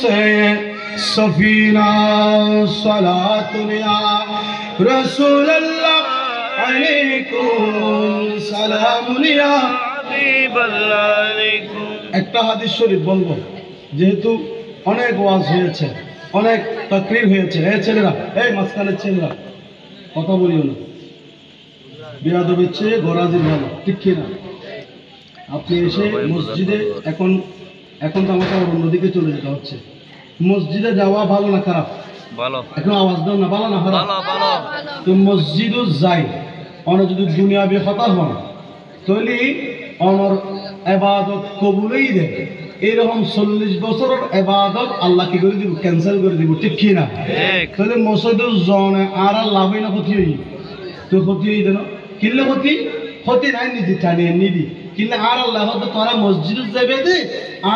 से सफीना सलातुन या रसूल अल्लाह अलैकुम सलामुन या হাবিবাল্লাহ আলাইকুম। একটা হাদিস শরীফ বলবো, যেহেতু অনেক ওয়াজ হয়েছে, অনেক তাকরীর হয়েছে। এই ছেলেরা, এই মাঝখানের ছেলেরা কথা বলিও না, বিয়াদবের চেয়ে গরাজির ভালো, ঠিক কিনা? আপনি এসে মসজিদে এখন তো আমাকে অন্যদিকে চলে যেতে হচ্ছে। মসজিদে যাওয়া ভালো না খারাপ? ভালো। এখন আওয়াজ দাও না, ভালো না খারাপ? ভালো। তো মসজিদও যাই, অনেক যদি দুনিয়াবি হতাশ হন তাহলে অনর এবাদত কবুলই দেয়। এইরকম 40 বছরের এবাদত আল্লাহ কি করে দিব? ক্যান্সেল করে দিব, ঠিক কিনা? তাহলে মসজিদের জনে আর লাভই না, ক্ষতি হই তো ক্ষতি হই দেন। কিনলে ক্ষতি নাই, নিজে টানিয়ে নিবি। কিন্তু আর আল্লাহ তোরা মসজিদে যাবে দে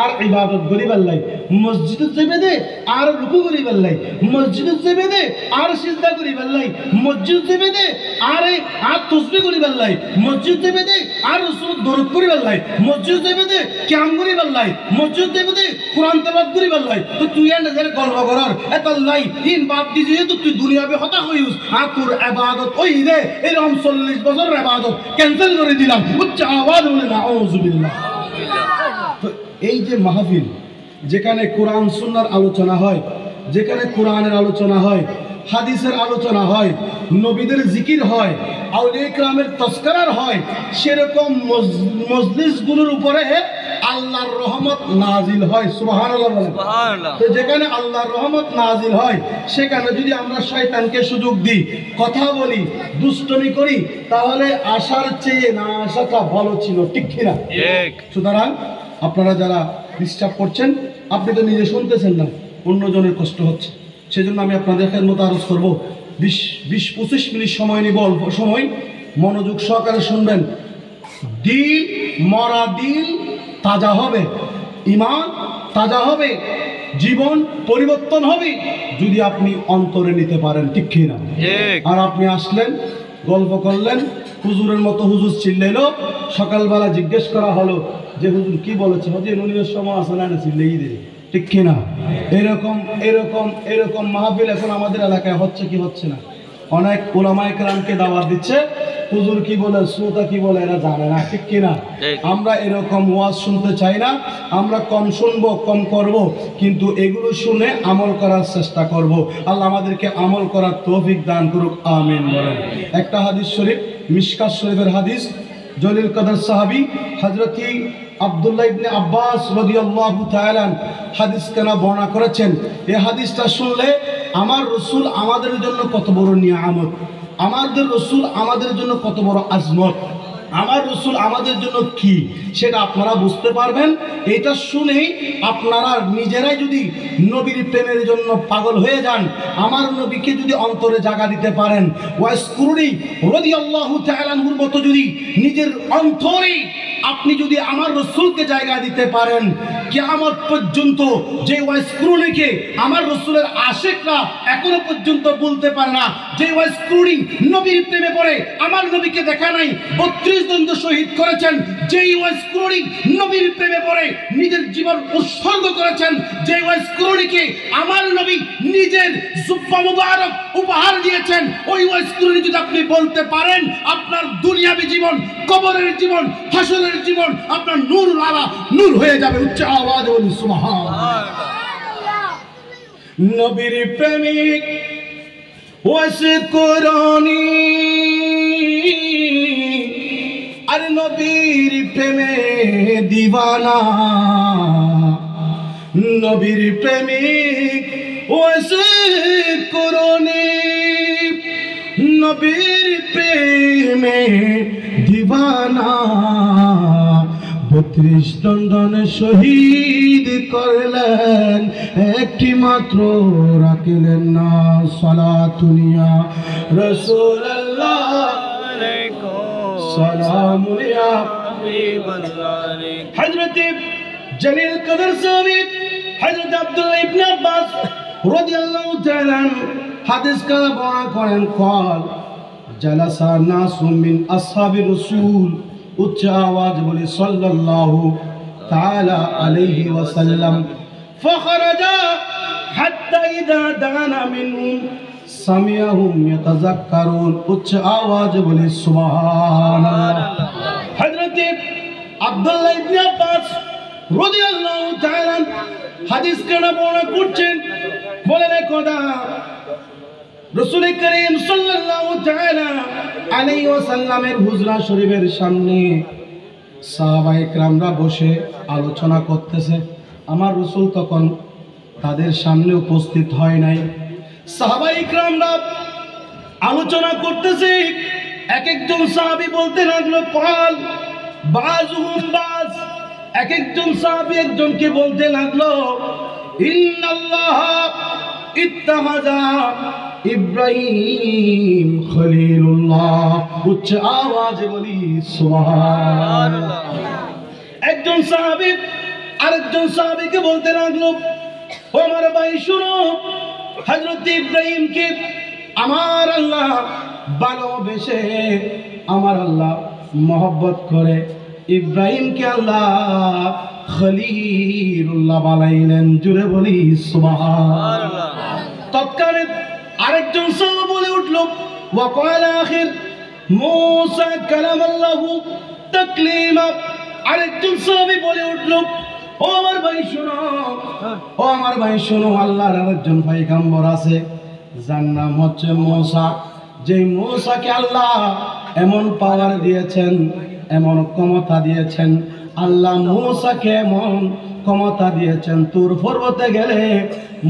আর ইবাদত করি পারলাই, মসজিদে যাবে দে আর রুকু করি পারলাই, মসজিদে যাবে দে আর সিজদা করি পারলাই, মসজিদ যাবে দে আর তাসবিহ করি পারলাই, মসজিদ যাবে দে আর রাসূল দরুদ করি পারলাই, মসজিদ যাবে দে কিয়াম করি পারলাই, মসজিদ যাবে দে কোরআন তেলাওয়াত করি পারলাই। তো তুই এন্ড যারে গল্প করার এত লাই ইন বাপ দি যেহেতু তুই দুনিয়াবে হতা হইস আর তোর ইবাদত ওই রে এরকম 40 বছরের ইবাদত ক্যান্সেল করে দিলাম। উচ্চ আওয়াজ বলে নাউযুবিল্লাহ। তো এই যে মাহফিল, যেখানে কোরআন সুন্নাহর আলোচনা হয়, যেখানে কোরআনের আলোচনা হয়, হাদিসের আলোচনা হয়, নবীদের জিকির হয়, আউলিয়া কিরামের তাজকিরার হয়, সেরকম মজলিসগুলোর উপরে আল্লাহর রহমত নাজিল হয়। সুবহানাল্লাহ বলেন। তো যেখানে আল্লাহর রহমত নাজিল হয় সেখানে যদি আমরা শয়তানকে সুযোগ দিই, কথা বলি, দুষ্টমি করি, তাহলে আসার চেয়ে না আসাটা ভালো ছিল, ঠিক কিনা? সুতরাং আপনারা যারা ডিস্টার্ব করছেন, আপনি তো নিজে শুনতেছেন না, অন্যজনের কষ্ট হচ্ছে। সেজন্য আমি আপনাদের খেদমত আরজ করবো, 20-25 মিনিট সময় নিব, অল্প সময়, মনোযোগ সহকারে শুনবেন। দিল মরা দিল তাজা হবে, ঈমান তাজা হবে, জীবন পরিবর্তন হবে যদি আপনি অন্তরে নিতে পারেন, ঠিক কিনা? আর আপনি আসলেন, গল্প করলেন, হুজুরের মতো হুজুর চিল্লাইলো, সকালবেলা জিজ্ঞেস করা হলো যে হুজুর কি বলেছে, হুজুর নুনির সময় আসে না, চিল্লেই দেয়, ঠিক কিনা? এরকম এরকম এরকম মাহফিল এখন আমাদের এলাকায় হচ্ছে কি হচ্ছে না? অনেক উলামায়ে কেরামকে দাওয়াত দিচ্ছে, হুজুর কি বলে, শ্রোতা কি বলে এরা জানে না, ঠিক কিনা? আমরা এরকম ওয়াজ শুনতে চাই না, আমরা কম শুনবো, কম করব, কিন্তু এগুলো শুনে আমল করার চেষ্টা করব। আল্লাহ আমাদেরকে আমল করার তৌফিক দান করুক, আমিন বলেন। একটা হাদিস শরীফ, মিশকাত শরীফের হাদিস, জলিল কদর সাহাবী হযরতি আব্দুল্লাহ ইবনে আব্বাস রাদিয়াল্লাহু তাআলা হাদিস কেনা বর্ণনা করেছেন। এই হাদিসটা শুনলে আমার রাসূল আমাদের জন্য কত বড় নিয়ামত, আমাদের রাসূল আমাদের জন্য কত বড় আজমত, আমার রাসূল আমাদের জন্য কি, সেটা আপনারা বুঝতে পারবেন। এটা শুনেই আপনারা নিজেরাই যদি নবীর প্রেমের জন্য পাগল হয়ে যান, আমার নবীকে যদি অন্তরে জায়গা দিতে পারেন, ওয়াসকুরুনি রাদিয়াল্লাহু তাআলা আনহুর মতো যদি নিজের অন্তরে আপনি যদি আমার রাসূলকে জায়গা দিতে পারেন, কিয়ামত পর্যন্ত যে ওয়াসকুরুনিকে আমার রাসূলের আশিকরা এখনো পর্যন্ত বলতে পারে না, যে ওয়াসকুরুনি নবীর প্রেমে পড়ে আমার নবীকে দেখা নাই, 32 জন শহীদ করেছেন, যেই ওয়াসকুরুনি নবীর প্রেমে পড়ে নিজের জীবন উৎসর্গ করেছেন, যে ওয়াসকুরুনিকে আমার নবী নিজের জুব্বা মুবারক উপহার দিয়েছেন, ওই ওয়াসকুরুনি যদি আপনি বলতে পারেন, আপনার দুনিয়াবী জীবন, কবরের জীবন, হাসরের জীবন আপনার নূর আলা নূর হয়ে যাবে। উচ্চ আওয়াজে বলুন সুবহানাল্লাহ। নবীর প্রেমিক ওয়াসকুরুনি, আর নবীর প্রেমে দিওয়ানা, নবীর প্রেমিক ওয়াসকুরুনি, নবীর প্রেমে দিওয়ানা, 32 জন শহীদ করলেন, একটি মাত্র রাখলেন না, সালাতুনিয়া রাসূলুল্লাহ আলাইকুম সালামুনিয়া হাবিবাল্লাহ। হযরত জলিল কদর সাহাবী হযরত আব্দুল্লাহ ইবনে আব্বাস রাদিয়াল্লাহু তাআলা হাদিস কালা বর্ণনা করেন, قال জালাসা নাসু মিন আসহাবির রাসূল, উচ্চ আওয়াজ বলে সাল্লাল্লাহু তাআলা আলাইহি ওয়াসাল্লাম, ফাখরাজা হাত্তা ইযা দানা মিনহুম সামিয়াহুম ইয়াতাযাক্কারুন। উচ্চ আওয়াজে বলি সুবহানাল্লাহ। হযরত আব্দুল্লাহ ইবনে আব্বাস রাদিয়াল্লাহু তাআলা হাদিস কেন বর্ণনা করছেন, বলেন একদা রাসূল করিম সাল্লাল্লাহু তাআলা আলাইহি ওয়াসাল্লামের হুজরা শরীফের সামনে সাহাবায়ে কেরামরা বসে আলোচনা করতেছে। আমার রাসূল তখন তাদের সামনে উপস্থিত হয় নাই। সাহাবায়ে কেরামরা আলোচনা করতেছে, এক একজন সাহাবী বলতে লাগলো ক্বাল বাযুহুম বায, এক একজন সাহাবী একজনকে বলতে লাগলো ইন্নাল্লাহ ইত্তাহাযা ইব্রাহিম খলিলুল্লাহ। উচ্চ আওয়াজে বলি সুবহানাল্লাহ। একজন সাহাবী আরেকজন সাহাবীকে বলতে লাগলো, ও আমার ভাই শুনো, হযরত ইব্রাহিমকে আমার আল্লাহ ভালোবেসে, আমার আল্লাহ মহব্বত করে ইব্রাহিমকে আল্লাহ খলিলুল্লাহ বানাইলেন। জুড়ে বলি সুবহানাল্লাহ। তৎকালে আরেকজন সাহাবী বলে উঠল, ওয়া ক্বালা আখির মূসা কালামাল্লাহু তাকলিমা। আরেকজন সাহাবী বলে উঠল, ও আমার ভাই শোনো, ও আমার ভাই শোনো, আল্লাহর আরেকজন পয়গম্বর আছে যার নাম হচ্ছে মূসা। যে মূসাকে আল্লাহ এমন পাওয়ার দিয়েছেন, এমন ক্ষমতা দিয়েছেন, আল্লাহ মূসাকে এমন ক্ষমতা দিয়েছেন, তুর পর্বতে গেলে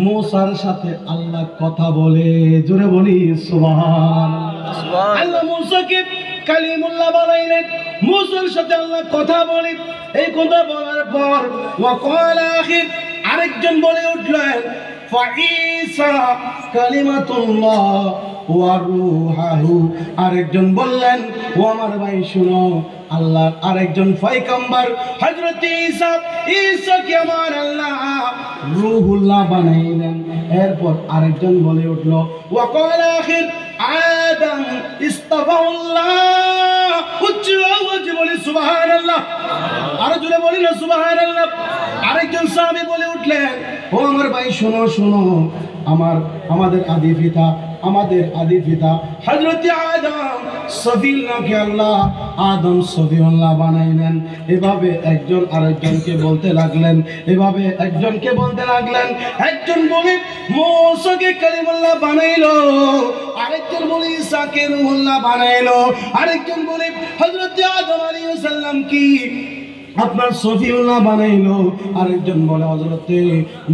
মূসার সাথে আল্লাহ কথা বলে। জোরে বলি সুবহানাল্লাহ। আল্লাহ মূসাকে কালিমুল্লাহ বানাইলেন, মূসার সাথে আল্লাহ কথা বলে। এই কথা বলার পর ওয়া ক্বালা আখির আরেকজন বলে উঠলেন ফাঈসা কালিমাতুল্লাহ ওয়া রূহুহু। আরেকজন বললেন, ও আমার ভাই শুনো, আল্লাহ আরেকজন পয়গম্বর হযরত ঈসা, ঈসাকে আমার আল্লাহ রূহুল্লাহ বানাইলেন। এরপর আরেকজন বলে উঠল ওয়া ক্বালা আখির আদম ইস্তাফাহুল্লাহ। উচ্চ আওয়াজে বলি সুবহানাল্লাহ। আরো জোরে বলি না সুবহানাল্লাহ। আরেকজন সাহাবী বলে উঠলেন, ও আমার ভাই শোনো শোনো, আমাদের আদি পিতা হযরত আদম সফিউল্লাহকে আল্লাহ আদম সফিউল্লাহ বানাইলেন। এভাবে একজন আরেকজনকে বলতে লাগলেন, এভাবে একজনকে বলতে লাগলেন। একজন বলে মূসাকে কালিমুল্লাহ বানাইলো, আরেকজন বলে ঈসাকে রূহুল্লাহ বানাইলো, আরেকজন বলে হযরত আদম আলাইহিস সালাম কি আপনার সফিউল্লাহ বানাইলো, আরেকজন বলে হযরতে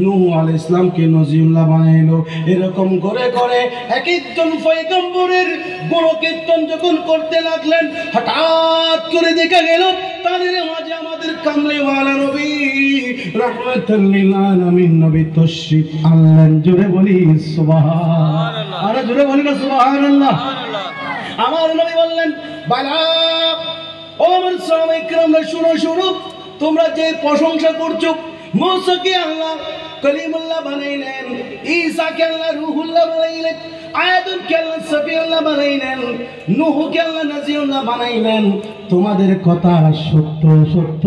নূহ আলাইহিস সালামকে নজিউল্লাহ বানাইলো। এরকম করে করে এক একজন পয়গম্বরের গুণকীর্তন যখন করতে লাগলেন, হঠাৎ করে দেখা গেল তাদের মাঝে আমাদের কামলিওয়ালা নবী রাহমাতুল লিল আলামিন নবী তশরিফ আনলেন। জোরে বলি সুবহানাল্লাহ। আরে জোরে বলি না সুবহানাল্লাহ। আমার নবী বললেন, বালা ও আমার সাহাবায়ে কেরামরা শুনো শুনো, তোমরা যে প্রশংসা করছো, মূসাকে আল্লাহ কালিমুল্লাহ বানাইলেন, ঈসাকে আল্লাহ রূহুল্লাহ বানাইলেন, আদমকে আল্লাহ সফিউল্লাহ বানাইলেন, নূহকে আল্লাহ নজিউল্লাহ বানাইলেন। তোমাদের কথা সত্য সত্য,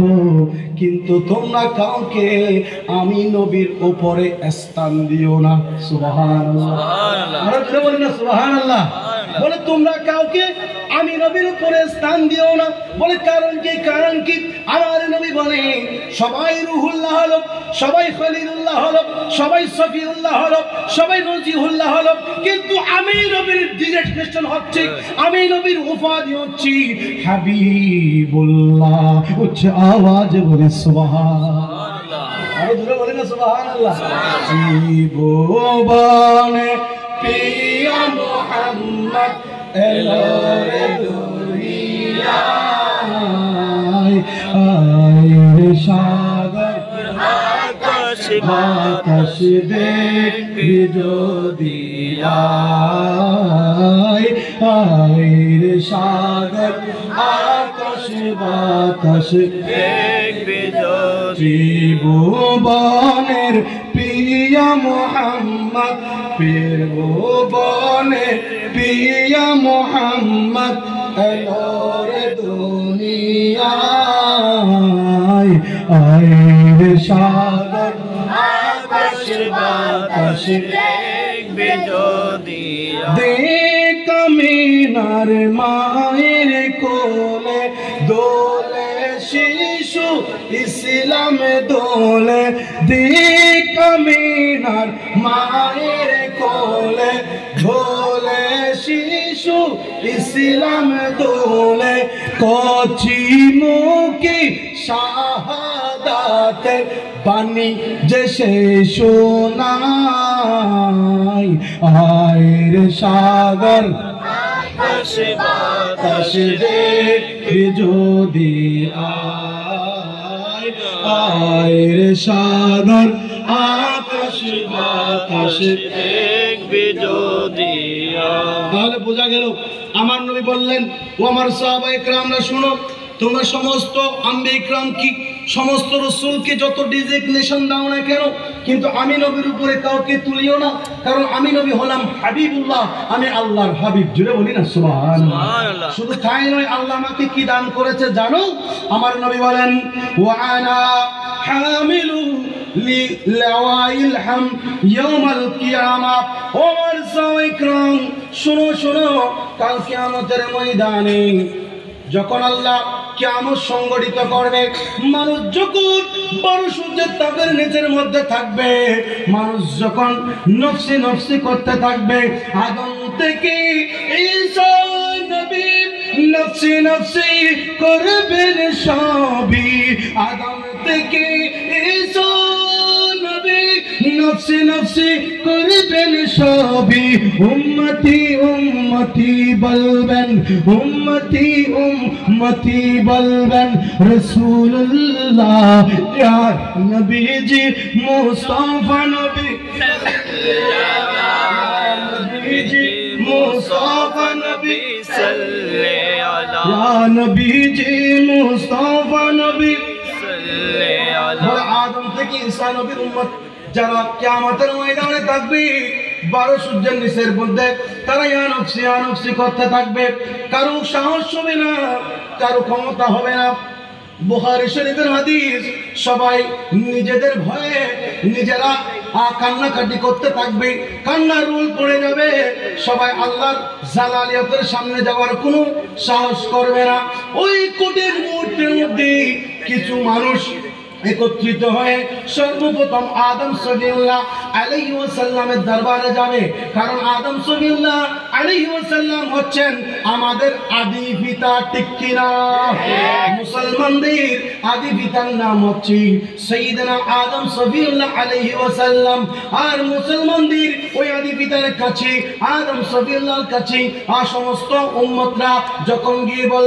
কিন্তু তোমরা কাউকে আমি নবীর উপরে স্থান দিও না। সুবহানাল্লাহ। আরে জোরে বলেন না সুবহানাল্লাহ। বলে তোমরা কাউকে আমি নবীর উপরে স্থান দিও না। বলে কারণ কি? কারণ কি? আমার নবী বলে সবাই রূহুল্লাহ হলো, সবাই খলিলুল্লাহ হলো, সবাই সফিউল্লাহ হলো, সবাই নজিউল্লাহ হলো, কিন্তু আমি নবীর ডিজিগনেশন হচ্ছে, আমি নবীর উপাধি হচ্ছে হাবিবুল্লাহ। উচ্চ আওয়াজে বলে সুবহানাল্লাহ। আরে জোরে বলেন না সুবহানাল্লাহ। জীবনে পিয়া মুহাম্মদ এলো রে দুনিয়ায়, আয় সাগর আকাশ বাতাস দেখবি যদি আয়, আয় সাগর আকাশ বাতাস দেখবি যদি। ভুবনের পিয়া মুহাম্মদ, পীর ভুবনের পিয়া মুহাম্মদ এলো রে দুনিয়ায়, আয় সাগর বাতাসে দেখবে যদি দেখ আমিনার মায়ের কোলে দোলে শিশু ইসলামে দোলে দেখ আমিনার মায়ের কোলে দোলে শিশু ইসলামে দোলে কচি মুখে শাহাদাতের বাণী যে সে শোনায় আয়ের সাগর আকাশে বাতাসে দেখবে যদি আয়ের সাগর আকাশে বাতাসে দেখবে যদি। তাহলে বোঝা গেল আমার নবী বললেন, ও আমার সাহাবায়ে কেরামরা শুনো, তোমরা সমস্ত আম্বিয়া ইকরাম কি সমস্ত রাসূলকে যত ডিজিগনেশন দাও না কেন, কিন্তু আমি নবীর উপরে কাউকে তুলিও না, কারণ আমি নবী হলাম হাবিবুল্লাহ, আমি আল্লাহর হাবিব। জুড়ে বলি না সুবহানাল্লাহ। শুধু তাই নয়, আল্লাহ আমাকে কি দান করেছে জানো? আমার নবী বলেন, ওয়া আনা হামিলু লিলাওয়াইল হাম ইয়াউমাল কিয়ামা। ও আমার সাহাবায়ে ইকরাম শুনো শুনো, কাল কিয়ামতের ময়দানে যখন আল্লাহ কিয়ামত সংগঠিত করবে, মানুষ যখন বড় সূর্যের তাপের নিচের মধ্যে থাকবে, মানুষ যখন নফসি নফসি করতে থাকবে, আদম থেকে ঈসা নবী নফসি নফসি করবেন সবই, আদম থেকে ঈসা নবী নফসি নফসি করবেন সবই, উম্মতি উম্মতি বলবেন, উম্মতি উম্মতি বলবেন, রাসূলুল্লাহ ইয়া নবীজি মুস্তাফা নবী, নবীজি মুস্তাফা নবী সাল্লাল্লাহু আলা, ইয়া নবীজি মুস্তাফা নবী সাল্লাল্লাহু আলা। আদম থেকে ঈসা নবীর উম্মত যারা কিয়ামতের ময়দানে থাকবে, 12 সূর্যের নিচের মধ্যে তারা ইয়া নফসি করতে থাকবে, কারো সাহস হবে না, কারো ক্ষমতা হবে না। বুখারী শরীফের হাদিস, সবাই নিজেদের ভয়ে নিজেরা কান্নাকাটি করতে থাকবে, কান্নার রোল পড়ে যাবে, সবাই আল্লাহর জালালিয়াতের সামনে যাওয়ার কোনো সাহস করবে না। ওই কঠিন মুহূর্তের মধ্যে কিছু মানুষ একত্রিত হয়ে সর্বপ্রথম আদম সফিউল্লাহ আলাইহি ওয়াসাল্লামের দরবারে যাবে, কারণ আদম সফিউল্লাহ আলাইহি ওয়াসাল্লাম হচ্ছেন আমাদের আদি পিতা, ঠিক কিনা? মুসলমানদের আদি পিতার নাম হচ্ছে সাইয়েদনা আদম সফিউল্লাহ আলাইহি ওয়াসাল্লাম, আর মুসলমানদের ওই আদি পিতার কাছে আদম সফিউল্লাহর কাছে সমস্ত উম্মতরা যখন গিয়ে বলবে